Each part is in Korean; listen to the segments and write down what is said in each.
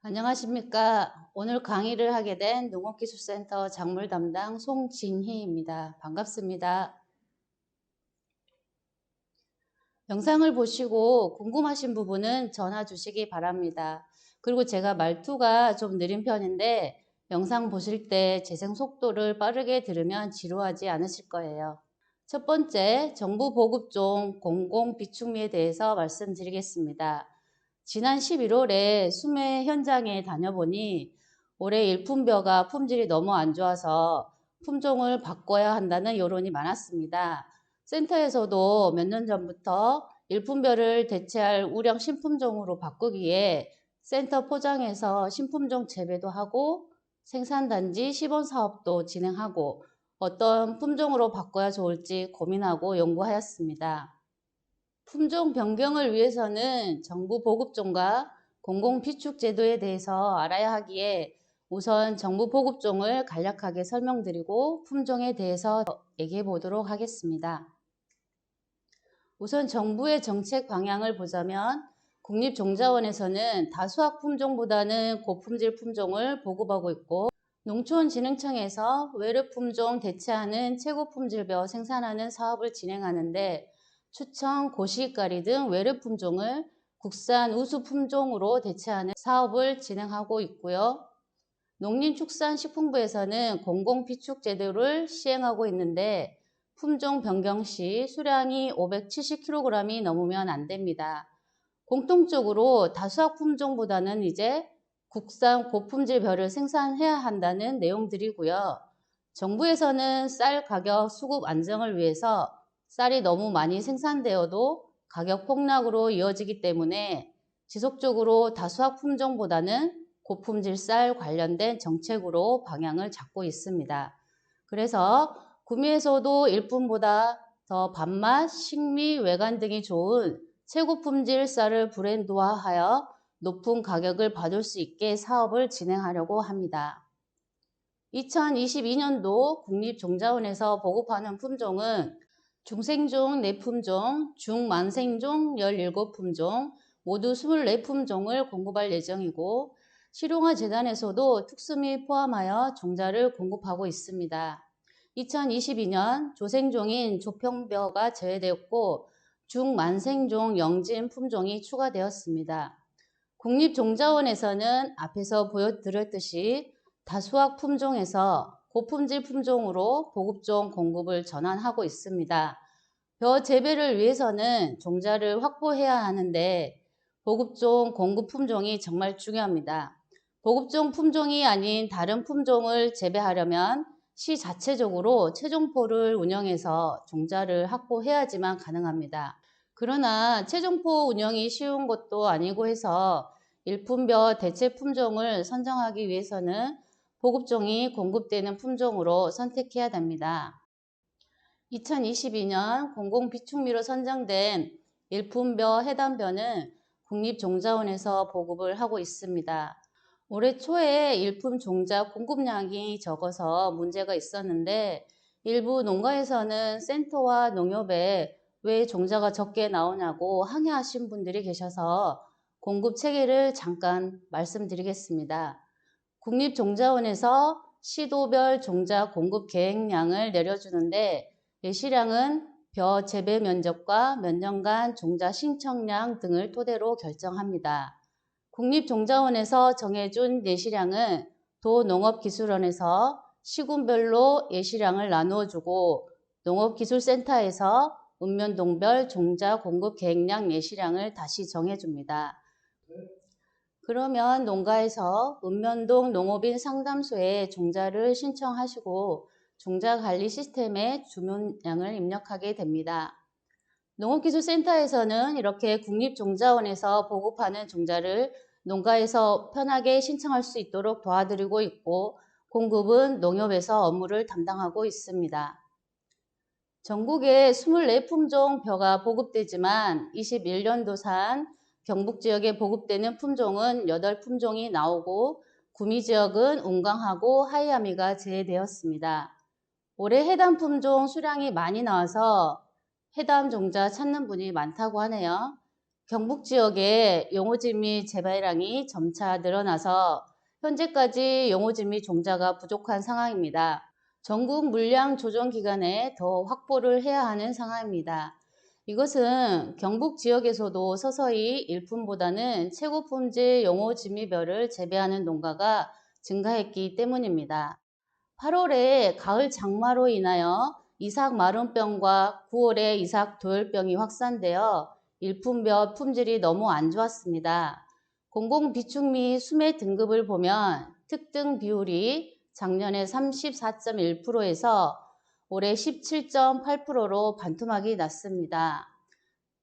안녕하십니까. 오늘 강의를 하게 된 농업기술센터 작물 담당 송진희입니다. 반갑습니다. 영상을 보시고 궁금하신 부분은 전화 주시기 바랍니다. 그리고 제가 말투가 좀 느린 편인데 영상 보실 때 재생 속도를 빠르게 들으면 지루하지 않으실 거예요. 첫 번째, 정부 보급종 공공비축미에 대해서 말씀드리겠습니다. 지난 11월에 수매 현장에 다녀보니 올해 일품벼가 품질이 너무 안 좋아서 품종을 바꿔야 한다는 여론이 많았습니다. 센터에서도 몇 년 전부터 일품벼를 대체할 우량 신품종으로 바꾸기에 센터 포장에서 신품종 재배도 하고 생산단지 시범 사업도 진행하고 어떤 품종으로 바꿔야 좋을지 고민하고 연구하였습니다. 품종 변경을 위해서는 정부 보급종과 공공비축 제도에 대해서 알아야 하기에 우선 정부 보급종을 간략하게 설명드리고 품종에 대해서 얘기해 보도록 하겠습니다. 우선 정부의 정책 방향을 보자면 국립종자원에서는 다수학 품종보다는 고품질 품종을 보급하고 있고 농촌진흥청에서 외르품종 대체하는 최고품질벼 생산하는 사업을 진행하는데 추청, 고시가리 등 외르품종을 국산 우수 품종으로 대체하는 사업을 진행하고 있고요. 농림축산식품부에서는 공공비축 제도를 시행하고 있는데 품종 변경 시 수량이 570kg이 넘으면 안 됩니다. 공통적으로 다수학 품종보다는 이제 국산 고품질 벼를 생산해야 한다는 내용들이고요. 정부에서는 쌀 가격 수급 안정을 위해서 쌀이 너무 많이 생산되어도 가격 폭락으로 이어지기 때문에 지속적으로 다수학 품종보다는 고품질 쌀 관련된 정책으로 방향을 잡고 있습니다. 그래서 구매에서도 일품보다 더 밥맛, 식미, 외관 등이 좋은 최고품질 쌀을 브랜드화하여 높은 가격을 받을 수 있게 사업을 진행하려고 합니다. 2022년도 국립종자원에서 보급하는 품종은 중생종 4품종, 중만생종 17품종, 모두 24품종을 공급할 예정이고 실용화재단에서도 특수미 포함하여 종자를 공급하고 있습니다. 2022년 조생종인 조평벼가 제외되었고 중만생종 영진 품종이 추가되었습니다. 국립종자원에서는 앞에서 보여드렸듯이 다수학 품종에서 고품질 품종으로 보급종 공급을 전환하고 있습니다. 벼 재배를 위해서는 종자를 확보해야 하는데 보급종 공급 품종이 정말 중요합니다. 보급종 품종이 아닌 다른 품종을 재배하려면 시 자체적으로 체종포를 운영해서 종자를 확보해야지만 가능합니다. 그러나 체종포 운영이 쉬운 것도 아니고 해서 일품벼 대체 품종을 선정하기 위해서는 보급종이 공급되는 품종으로 선택해야 됩니다. 2022년 공공비축미로 선정된 일품벼 해담벼는 국립종자원에서 보급을 하고 있습니다. 올해 초에 일품 종자 공급량이 적어서 문제가 있었는데 일부 농가에서는 센터와 농협에 왜 종자가 적게 나오냐고 항의하신 분들이 계셔서 공급 체계를 잠깐 말씀드리겠습니다. 국립종자원에서 시도별 종자 공급 계획량을 내려주는데 예시량은 벼 재배 면적과 몇 년간 종자 신청량 등을 토대로 결정합니다. 국립종자원에서 정해준 예시량은 도농업기술원에서 시군별로 예시량을 나누어 주고 농업기술센터에서 읍면동별 종자 공급 계획량 예시량을 다시 정해줍니다. 그러면 농가에서 읍면동 농업인 상담소에 종자를 신청하시고 종자관리 시스템에 주문량을 입력하게 됩니다. 농업기술센터에서는 이렇게 국립종자원에서 보급하는 종자를 농가에서 편하게 신청할 수 있도록 도와드리고 있고 공급은 농협에서 업무를 담당하고 있습니다. 전국에 24품종 벼가 보급되지만 21년도산 경북지역에 보급되는 품종은 8품종이 나오고 구미지역은 운강하고 하이아미가 제외되었습니다. 올해 해담 품종 수량이 많이 나와서 해담 종자 찾는 분이 많다고 하네요. 경북 지역의 용호지미 재배량이 점차 늘어나서 현재까지 용호지미 종자가 부족한 상황입니다. 전국 물량 조정 기간에 더 확보를 해야 하는 상황입니다. 이것은 경북 지역에서도 서서히 일품보다는 최고 품질 용호지미별을 재배하는 농가가 증가했기 때문입니다. 8월에 가을 장마로 인하여 이삭 마름병과 9월에 이삭 도열병이 확산되어 일품별 품질이 너무 안 좋았습니다. 공공비축미 수매 등급을 보면 특등 비율이 작년에 34.1%에서 올해 17.8%로 반토막이 났습니다.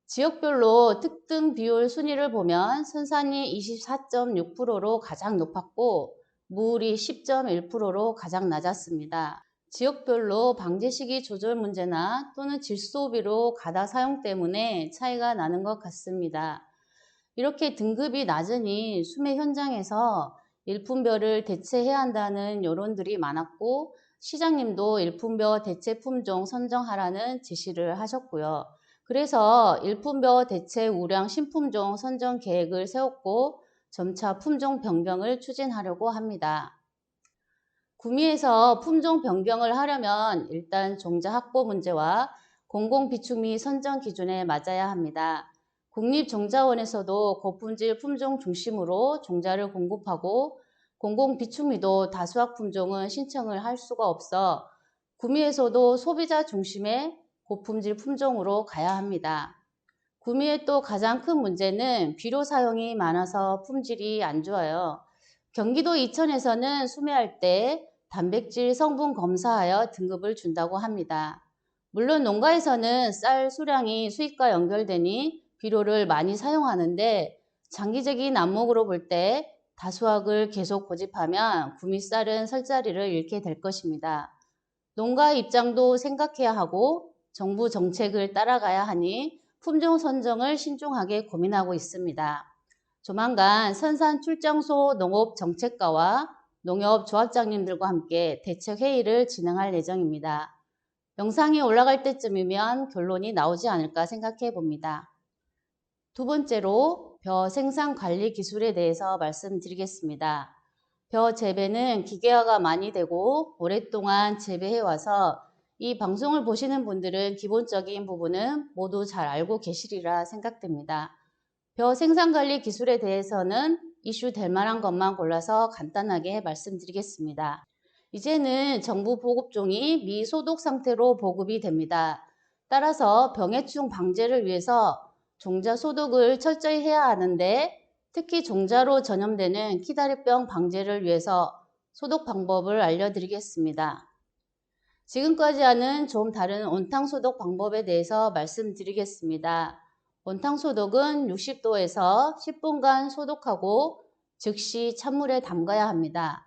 지역별로 특등 비율 순위를 보면 선산이 24.6%로 가장 높았고 무울이 10.1%로 가장 낮았습니다. 지역별로 방제 시기 조절 문제나 또는 질소비료 가다 사용 때문에 차이가 나는 것 같습니다. 이렇게 등급이 낮으니 수매 현장에서 일품별을 대체해야 한다는 여론들이 많았고 시장님도 일품별 대체 품종 선정하라는 지시를 하셨고요. 그래서 일품별 대체 우량 신품종 선정 계획을 세웠고 점차 품종 변경을 추진하려고 합니다. 구미에서 품종 변경을 하려면 일단 종자 확보 문제와 공공비축미 선정 기준에 맞아야 합니다. 국립종자원에서도 고품질 품종 중심으로 종자를 공급하고 공공비축미도 다수학 품종은 신청을 할 수가 없어 구미에서도 소비자 중심의 고품질 품종으로 가야 합니다. 구미의 또 가장 큰 문제는 비료 사용이 많아서 품질이 안 좋아요. 경기도 이천에서는 수매할 때 단백질 성분 검사하여 등급을 준다고 합니다. 물론 농가에서는 쌀 수량이 수익과 연결되니 비료를 많이 사용하는데 장기적인 안목으로 볼 때 다수학을 계속 고집하면 구미쌀은 설 자리를 잃게 될 것입니다. 농가 입장도 생각해야 하고 정부 정책을 따라가야 하니 품종 선정을 신중하게 고민하고 있습니다. 조만간 선산 출장소 농업정책과와 농협조합장님들과 함께 대책회의를 진행할 예정입니다. 영상이 올라갈 때쯤이면 결론이 나오지 않을까 생각해 봅니다. 두 번째로 벼 생산 관리 기술에 대해서 말씀드리겠습니다. 벼 재배는 기계화가 많이 되고 오랫동안 재배해와서 이 방송을 보시는 분들은 기본적인 부분은 모두 잘 알고 계시리라 생각됩니다. 벼 생산관리 기술에 대해서는 이슈 될 만한 것만 골라서 간단하게 말씀드리겠습니다. 이제는 정부 보급종이 미소독 상태로 보급이 됩니다. 따라서 병해충 방제를 위해서 종자 소독을 철저히 해야 하는데 특히 종자로 전염되는 키다리병 방제를 위해서 소독 방법을 알려드리겠습니다. 지금까지와는 좀 다른 온탕 소독 방법에 대해서 말씀드리겠습니다. 온탕 소독은 60도에서 10분간 소독하고 즉시 찬물에 담가야 합니다.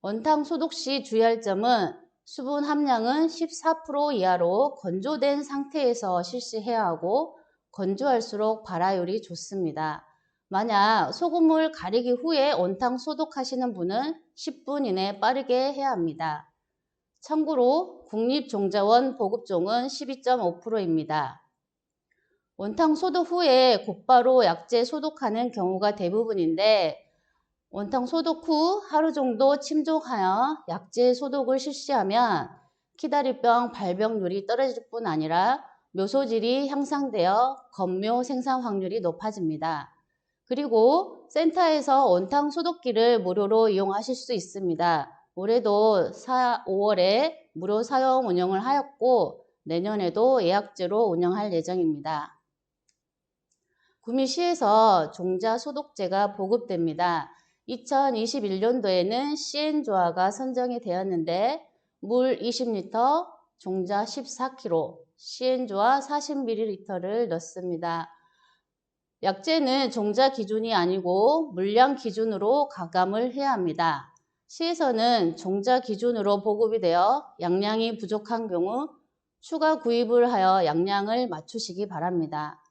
온탕 소독 시 주의할 점은 수분 함량은 14% 이하로 건조된 상태에서 실시해야 하고 건조할수록 발화율이 좋습니다. 만약 소금물 가리기 후에 온탕 소독하시는 분은 10분 이내 빠르게 해야 합니다. 참고로 국립종자원 보급종은 12.5%입니다. 원탕 소독 후에 곧바로 약재 소독하는 경우가 대부분인데 원탕 소독 후 하루 정도 침종하여 약재 소독을 실시하면 키다리병 발병률이 떨어질 뿐 아니라 묘소질이 향상되어 건묘 생산 확률이 높아집니다. 그리고 센터에서 원탕 소독기를 무료로 이용하실 수 있습니다. 올해도 5월에 무료 사용 운영을 하였고 내년에도 예약제로 운영할 예정입니다. 구미시에서 종자 소독제가 보급됩니다. 2021년도에는 CN조화가 선정이 되었는데 물 20리터, 종자 14kg, CN조화 40ml를 넣습니다. 약재는 종자 기준이 아니고 물량 기준으로 가감을 해야 합니다. 시에서는 종자 기준으로 보급이 되어 양량이 부족한 경우 추가 구입을 하여 양량을 맞추시기 바랍니다.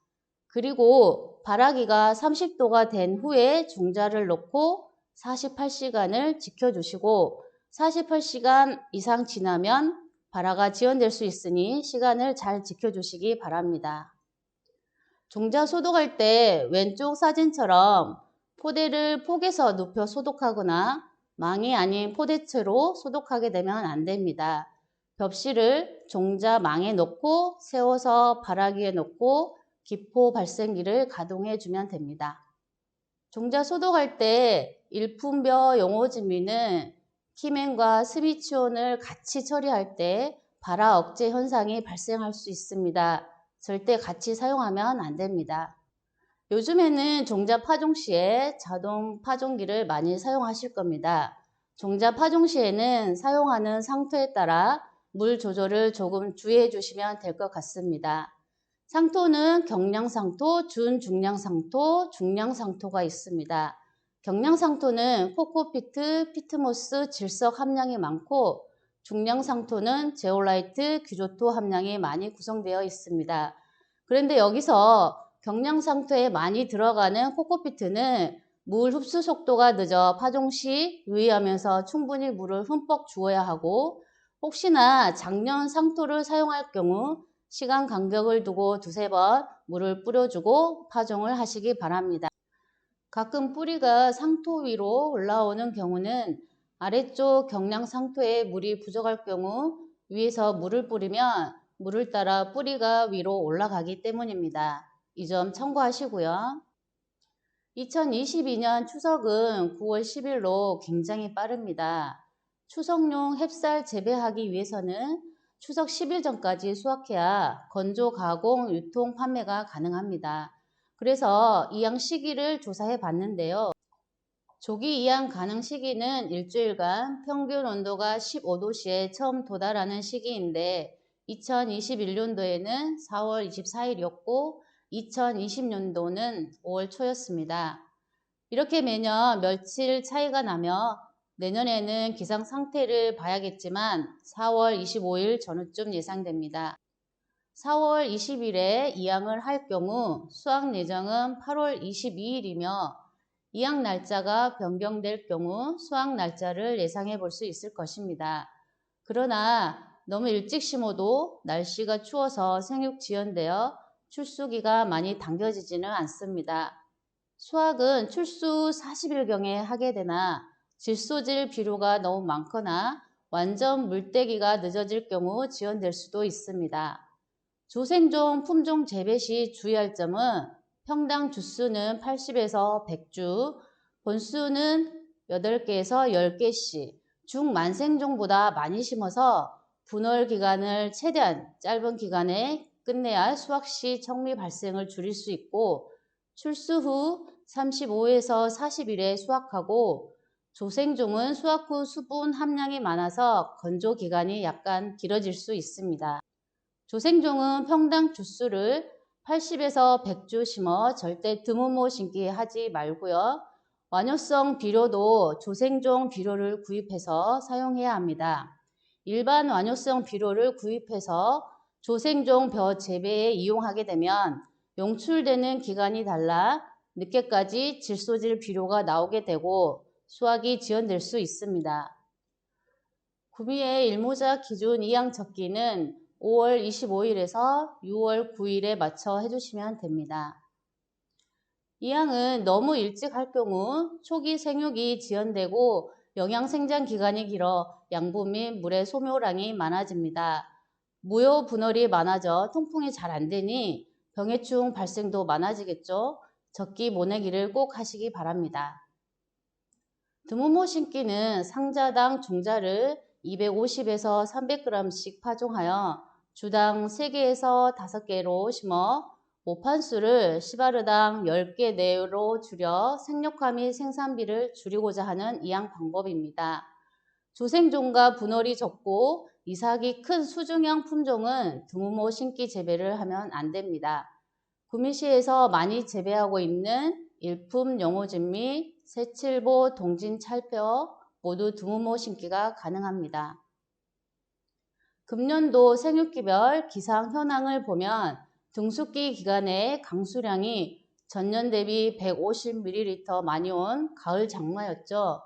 그리고 발화기가 30도가 된 후에 종자를 넣고 48시간을 지켜주시고 48시간 이상 지나면 발화가 지연될 수 있으니 시간을 잘 지켜주시기 바랍니다. 종자 소독할 때 왼쪽 사진처럼 포대를 폭에서 눕혀 소독하거나 망이 아닌 포대채로 소독하게 되면 안 됩니다. 벽실을 종자 망에 놓고 세워서 바라기에 놓고 기포 발생기를 가동해 주면 됩니다. 종자 소독할 때 일품벼 용오진미는 키맨과 스미치온을 같이 처리할 때 발화 억제 현상이 발생할 수 있습니다. 절대 같이 사용하면 안 됩니다. 요즘에는 종자 파종 시에 자동 파종기를 많이 사용하실 겁니다. 종자 파종 시에는 사용하는 상토에 따라 물 조절을 조금 주의해 주시면 될 것 같습니다. 상토는 경량상토, 준중량상토, 중량상토가 있습니다. 경량상토는 코코피트, 피트모스, 질석 함량이 많고 중량상토는 제올라이트, 규조토 함량이 많이 구성되어 있습니다. 그런데 여기서 경량상토에 많이 들어가는 코코피트는 물 흡수 속도가 늦어 파종 시 유의하면서 충분히 물을 흠뻑 주어야 하고 혹시나 작년 상토를 사용할 경우 시간 간격을 두고 두세 번 물을 뿌려주고 파종을 하시기 바랍니다. 가끔 뿌리가 상토 위로 올라오는 경우는 아래쪽 경량 상토에 물이 부족할 경우 위에서 물을 뿌리면 물을 따라 뿌리가 위로 올라가기 때문입니다. 이 점 참고하시고요. 2022년 추석은 9월 10일로 굉장히 빠릅니다. 추석용 햅쌀 재배하기 위해서는 추석 10일 전까지 수확해야 건조, 가공, 유통, 판매가 가능합니다. 그래서 이양 시기를 조사해 봤는데요. 조기 이양 가능 시기는 일주일간 평균 온도가 15도씨에 처음 도달하는 시기인데 2021년도에는 4월 24일이었고 2020년도는 5월 초였습니다. 이렇게 매년 며칠 차이가 나며 내년에는 기상 상태를 봐야겠지만 4월 25일 전후쯤 예상됩니다. 4월 20일에 이양을 할 경우 수확 예정은 8월 22일이며 이양 날짜가 변경될 경우 수확 날짜를 예상해 볼 수 있을 것입니다. 그러나 너무 일찍 심어도 날씨가 추워서 생육 지연되어 출수기가 많이 당겨지지는 않습니다. 수확은 출수 40일경에 하게 되나 질소질 비료가 너무 많거나 완전 물떼기가 늦어질 경우 지연될 수도 있습니다. 조생종 품종 재배 시 주의할 점은 평당 주수는 80에서 100주, 본수는 8개에서 10개씩, 중만생종보다 많이 심어서 분월 기간을 최대한 짧은 기간에 끝내야 수확 시 청미 발생을 줄일 수 있고 출수 후 35에서 40일에 수확하고 조생종은 수확 후 수분 함량이 많아서 건조 기간이 약간 길어질 수 있습니다. 조생종은 평당 주수를 80에서 100주 심어 절대 드무모 심기 하지 말고요. 완효성 비료도 조생종 비료를 구입해서 사용해야 합니다. 일반 완효성 비료를 구입해서 조생종 벼 재배에 이용하게 되면 용출되는 기간이 달라 늦게까지 질소질 비료가 나오게 되고 수확이 지연될 수 있습니다. 구미의 일모자 기준 이양 적기는 5월 25일에서 6월 9일에 맞춰 해주시면 됩니다. 이양은 너무 일찍 할 경우 초기 생육이 지연되고 영양 생장 기간이 길어 양분 및 물의 소모량이 많아집니다. 무효 분할이 많아져 통풍이 잘 안 되니 병해충 발생도 많아지겠죠. 적기 모내기를 꼭 하시기 바랍니다. 드무모 심기는 상자당 종자를 250에서 300g씩 파종하여 주당 3개에서 5개로 심어 모판수를 시바르당 10개 내로 줄여 생육화 및 생산비를 줄이고자 하는 이양 방법입니다. 조생종과 분할이 적고 이삭이 큰 수중형 품종은 드무모 심기 재배를 하면 안 됩니다. 구미시에서 많이 재배하고 있는 일품 영호진미, 새칠보, 동진찰뼈 모두 드무모 심기가 가능합니다. 금년도 생육기별 기상 현황을 보면 등숙기 기간에 강수량이 전년 대비 150ml 많이 온 가을 장마였죠.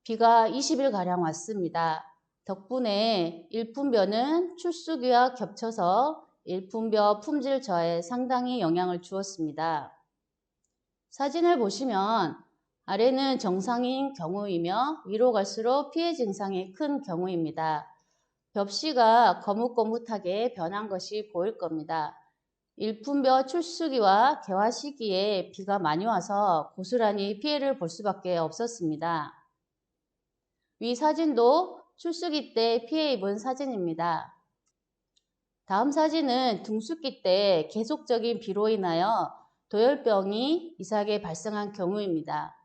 비가 20일가량 왔습니다. 덕분에 일품벼는 출수기와 겹쳐서 일품벼 품질 저하에 상당히 영향을 주었습니다. 사진을 보시면 아래는 정상인 경우이며 위로 갈수록 피해 증상이 큰 경우입니다. 벽시가 거뭇거뭇하게 변한 것이 보일 겁니다. 일품벼 출수기와 개화 시기에 비가 많이 와서 고스란히 피해를 볼 수밖에 없었습니다. 위 사진도 출수기 때 피해 입은 사진입니다. 다음 사진은 등수기 때 계속적인 비로 인하여 도열병이 이삭에 발생한 경우입니다.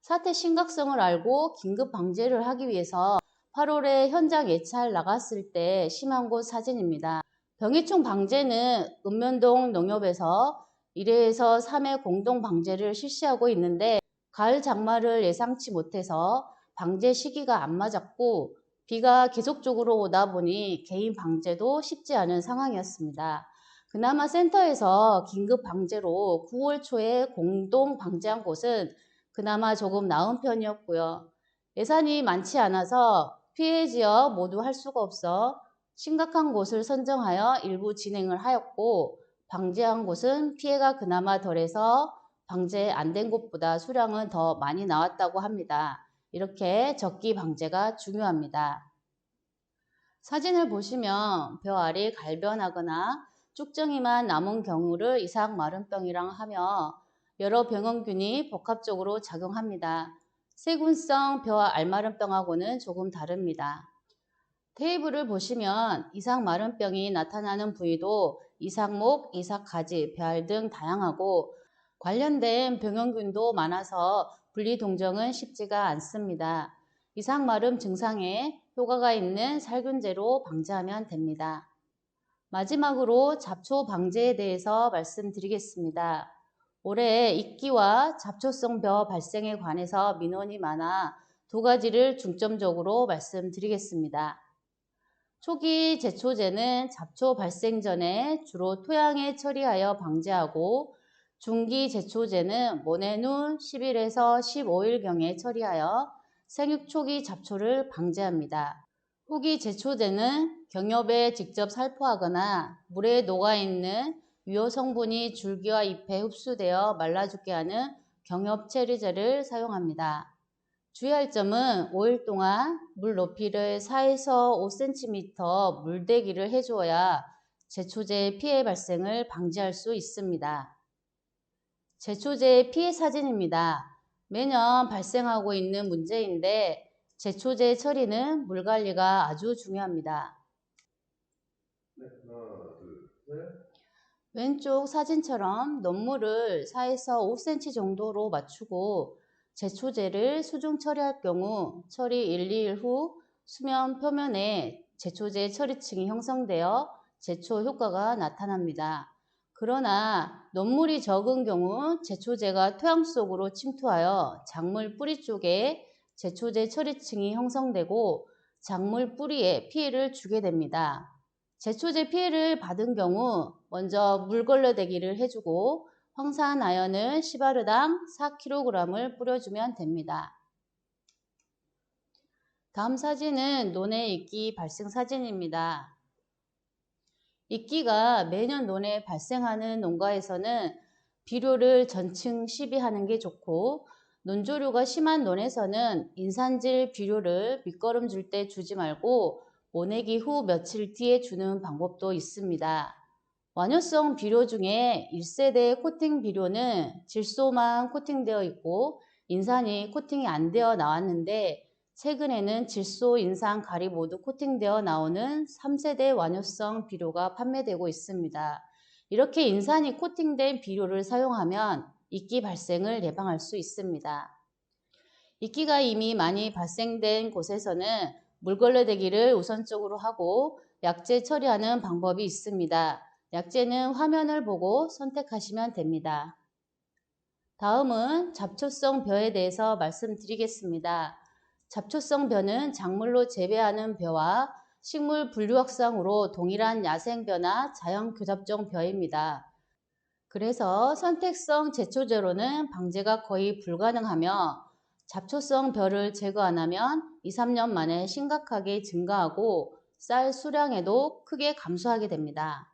사태 심각성을 알고 긴급 방제를 하기 위해서 8월에 현장 예찰 나갔을 때 심한 곳 사진입니다. 병해충 방제는 읍면동 농협에서 1회에서 3회 공동 방제를 실시하고 있는데 가을 장마를 예상치 못해서 방제 시기가 안 맞았고 비가 계속적으로 오다 보니 개인 방제도 쉽지 않은 상황이었습니다. 그나마 센터에서 긴급 방제로 9월 초에 공동 방제한 곳은 그나마 조금 나은 편이었고요. 예산이 많지 않아서 피해 지역 모두 할 수가 없어 심각한 곳을 선정하여 일부 진행을 하였고 방제한 곳은 피해가 그나마 덜해서 방제 안 된 곳보다 수량은 더 많이 나왔다고 합니다. 이렇게 적기 방제가 중요합니다. 사진을 보시면 벼 알이 갈변하거나 쭉정이만 남은 경우를 이삭 마름병이라 하며 여러 병원균이 복합적으로 작용합니다. 세균성 벼 알마름병하고는 조금 다릅니다. 테이블을 보시면 이삭 마름병이 나타나는 부위도 이삭목, 이삭가지, 벼알 등 다양하고 관련된 병원균도 많아서 분리동정은 쉽지가 않습니다. 이삭 마름 증상에 효과가 있는 살균제로 방제하면 됩니다. 마지막으로 잡초 방제에 대해서 말씀드리겠습니다. 올해 이끼와 잡초성 벼 발생에 관해서 민원이 많아 두 가지를 중점적으로 말씀드리겠습니다. 초기 제초제는 잡초 발생 전에 주로 토양에 처리하여 방제하고 중기 제초제는 모낸 후 10일에서 15일경에 처리하여 생육 초기 잡초를 방제합니다. 후기 제초제는 경엽에 직접 살포하거나 물에 녹아있는 유효 성분이 줄기와 잎에 흡수되어 말라 죽게 하는 경엽 체리제를 사용합니다. 주의할 점은 5일 동안 물 높이를 4에서 5cm 물대기를 해주어야 제초제 피해 발생을 방지할 수 있습니다. 제초제 피해 사진입니다. 매년 발생하고 있는 문제인데 제초제 처리는 물 관리가 아주 중요합니다. 네, 하나, 둘, 셋. 왼쪽 사진처럼 논물을 4에서 5cm 정도로 맞추고 제초제를 수중 처리할 경우 처리 1, 2일 후 수면 표면에 제초제 처리층이 형성되어 제초 효과가 나타납니다. 그러나 논물이 적은 경우 제초제가 토양 속으로 침투하여 작물 뿌리 쪽에 제초제 처리층이 형성되고 작물 뿌리에 피해를 주게 됩니다. 제초제 피해를 받은 경우 먼저 물걸레대기를 해주고 황산아연을 시바르당 4kg을 뿌려주면 됩니다. 다음 사진은 논의 이끼 발생 사진입니다. 이끼가 매년 논에 발생하는 농가에서는 비료를 전층 시비하는 게 좋고 논조류가 심한 논에서는 인산질 비료를 밑거름 줄 때 주지 말고 모내기 후 며칠 뒤에 주는 방법도 있습니다. 완효성 비료 중에 1세대 코팅 비료는 질소만 코팅되어 있고 인산이 코팅이 안 되어 나왔는데 최근에는 질소, 인산, 가리 모두 코팅되어 나오는 3세대 완효성 비료가 판매되고 있습니다. 이렇게 인산이 코팅된 비료를 사용하면 이끼 발생을 예방할 수 있습니다. 이끼가 이미 많이 발생된 곳에서는 물걸레대기를 우선적으로 하고 약제 처리하는 방법이 있습니다. 약제는 화면을 보고 선택하시면 됩니다. 다음은 잡초성 벼에 대해서 말씀드리겠습니다. 잡초성 벼는 작물로 재배하는 벼와 식물 분류 확산으로 동일한 야생벼나 자연교잡종 벼입니다. 그래서 선택성 제초제로는 방제가 거의 불가능하며 잡초성 벼를 제거 안 하면 2, 3년 만에 심각하게 증가하고 쌀 수량에도 크게 감소하게 됩니다.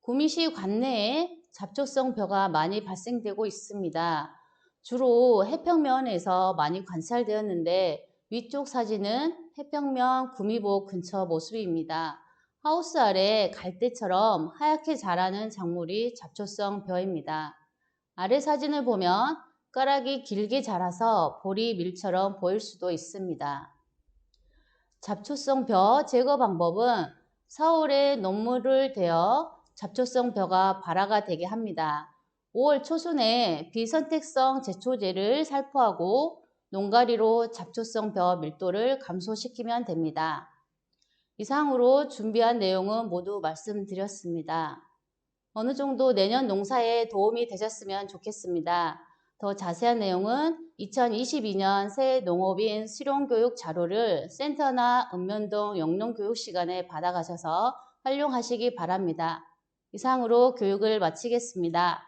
구미시 관내에 잡초성 벼가 많이 발생되고 있습니다. 주로 해평면에서 많이 관찰되었는데 위쪽 사진은 해평면 구미보 근처 모습입니다. 하우스 아래 갈대처럼 하얗게 자라는 작물이 잡초성 벼입니다. 아래 사진을 보면 가락이 길게 자라서 보리 밀처럼 보일 수도 있습니다. 잡초성 벼 제거 방법은 4월에 녹물을 대어 잡초성 벼가 발화가 되게 합니다. 5월 초순에 비선택성 제초제를 살포하고 농가리로 잡초성 벼 밀도를 감소시키면 됩니다. 이상으로 준비한 내용은 모두 말씀드렸습니다. 어느 정도 내년 농사에 도움이 되셨으면 좋겠습니다. 더 자세한 내용은 2022년 새 농업인 실용교육 자료를 센터나 읍면동 영농교육 시간에 받아가셔서 활용하시기 바랍니다. 이상으로 교육을 마치겠습니다.